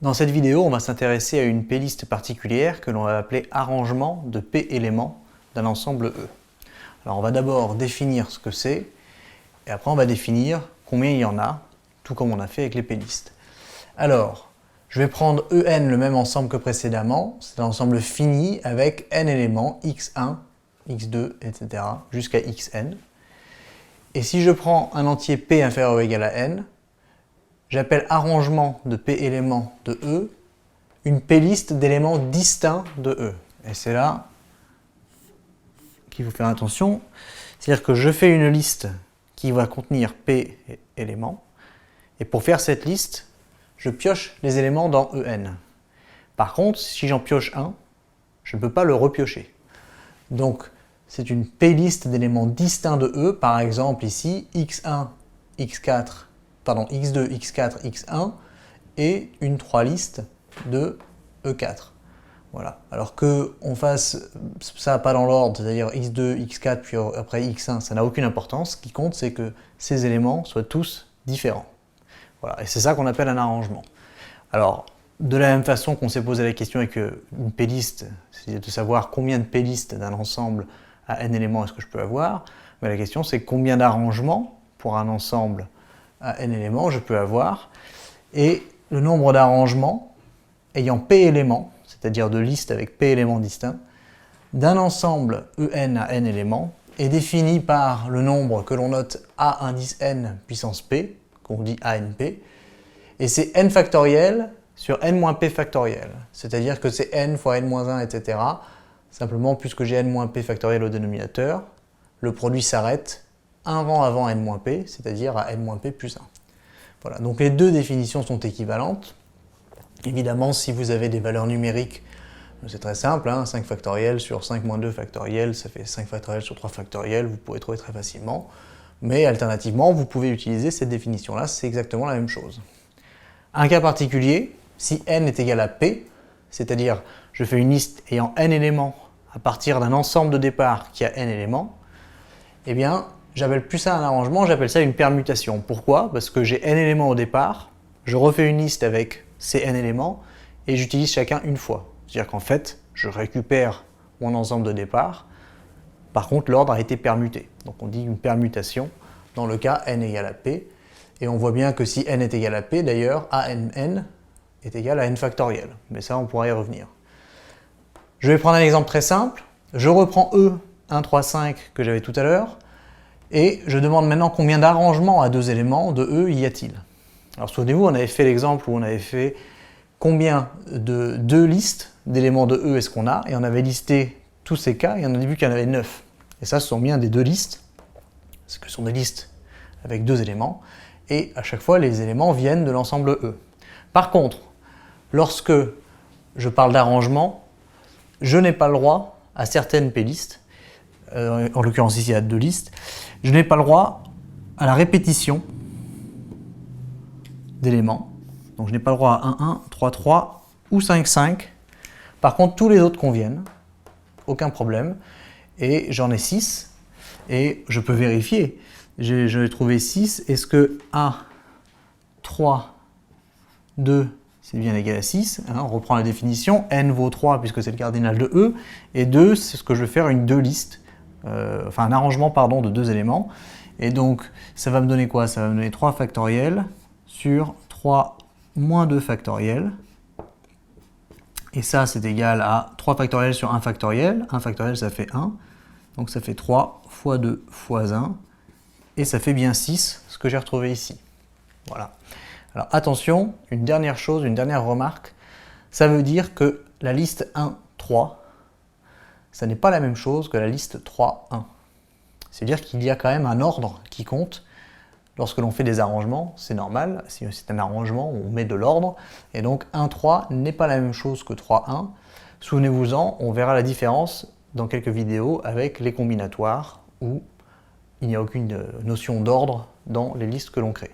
Dans cette vidéo, on va s'intéresser à une plist particulière que l'on va appeler arrangement de P éléments d'un ensemble E. Alors on va d'abord définir ce que c'est, et après on va définir combien il y en a, tout comme on a fait avec les plistes. Alors, je vais prendre En, le même ensemble que précédemment, c'est un ensemble fini avec n éléments, x1, x2, etc., jusqu'à xn. Et si je prends un entier P inférieur ou égal à n, j'appelle arrangement de P éléments de E une plist d'éléments distincts de E. Et c'est là qu'il faut faire attention. C'est-à-dire que je fais une liste qui va contenir P éléments. Et pour faire cette liste, je pioche les éléments dans En. Par contre, si j'en pioche un, je ne peux pas le repiocher. Donc, c'est une plist d'éléments distincts de E. Par exemple, ici, x1, x2, x4, x1 et une 3 liste de E4. Voilà. Alors qu'on fasse ça pas dans l'ordre, c'est-à-dire x2, x4, puis après x1, ça n'a aucune importance. Ce qui compte, c'est que ces éléments soient tous différents. Voilà. Et c'est ça qu'on appelle un arrangement. Alors, de la même façon qu'on s'est posé la question avec une plist, c'est de savoir combien de plistes d'un ensemble à n éléments est-ce que je peux avoir, mais la question c'est combien d'arrangements pour un ensemble à n éléments je peux avoir, et le nombre d'arrangements ayant p éléments, c'est-à-dire de listes avec p éléments distincts, d'un ensemble En à n éléments est défini par le nombre que l'on note a indice n puissance p, qu'on dit ANP, et c'est n factoriel sur n-p factoriel, c'est-à-dire que c'est n fois n-1, etc. Simplement, puisque j'ai n-p factoriel au dénominateur, le produit s'arrête un rang avant n-p, c'est-à-dire à n-p plus 1. Voilà, donc les deux définitions sont équivalentes. Évidemment, si vous avez des valeurs numériques, c'est très simple, 5 factoriel sur 5 moins 2 factoriel, ça fait 5 factoriel sur 3 factoriel, vous pouvez trouver très facilement. Mais alternativement, vous pouvez utiliser cette définition-là, c'est exactement la même chose. Un cas particulier, si n est égal à p, c'est-à-dire je fais une liste ayant n éléments à partir d'un ensemble de départ qui a n éléments, eh bien, j'appelle plus ça un arrangement, j'appelle ça une permutation. Pourquoi? Parce que j'ai n éléments au départ, je refais une liste avec ces n éléments, et j'utilise chacun une fois. C'est-à-dire qu'en fait, je récupère mon ensemble de départ, par contre l'ordre a été permuté. Donc on dit une permutation dans le cas n égale à p, et on voit bien que si n est égal à p, d'ailleurs, ANN est égal à n factoriel. Mais ça, on pourra y revenir. Je vais prendre un exemple très simple. Je reprends E 1, 3, 5 que j'avais tout à l'heure, et je demande maintenant combien d'arrangements à deux éléments de E y a-t-il. Alors souvenez-vous, on avait fait l'exemple où on avait fait combien de deux listes d'éléments de E est-ce qu'on a, et on avait listé tous ces cas, et on a vu qu'il y en avait 9. Et ça, ce sont bien des deux listes, ce sont des listes avec deux éléments, et à chaque fois, les éléments viennent de l'ensemble E. Par contre, lorsque je parle d'arrangement, je n'ai pas le droit à certaines plistes, en l'occurrence ici il y a deux listes, je n'ai pas le droit à la répétition d'éléments. Donc je n'ai pas le droit à 1, 1, 3, 3 ou 5, 5. Par contre, tous les autres conviennent, aucun problème. Et j'en ai 6, et je peux vérifier. J'ai trouvé 6. Est-ce que A, 3, 2, c'est bien égal à 6, on reprend la définition, n vaut 3 puisque c'est le cardinal de E, et 2, c'est ce que je vais faire une deux listes, un arrangement pardon, de deux éléments, et donc ça va me donner quoi? Ça va me donner 3 factoriel sur 3 moins 2 factoriel, et ça c'est égal à 3 factoriel sur 1 factoriel ça fait 1, donc ça fait 3 fois 2 fois 1, et ça fait bien 6, ce que j'ai retrouvé ici. Voilà. Alors attention, une dernière chose, une dernière remarque, ça veut dire que la liste 1, 3, ça n'est pas la même chose que la liste 3, 1. C'est-à-dire qu'il y a quand même un ordre qui compte. Lorsque l'on fait des arrangements, c'est normal, si c'est un arrangement, on met de l'ordre, et donc 1, 3 n'est pas la même chose que 3, 1. Souvenez-vous-en, on verra la différence dans quelques vidéos avec les combinatoires, où il n'y a aucune notion d'ordre dans les listes que l'on crée.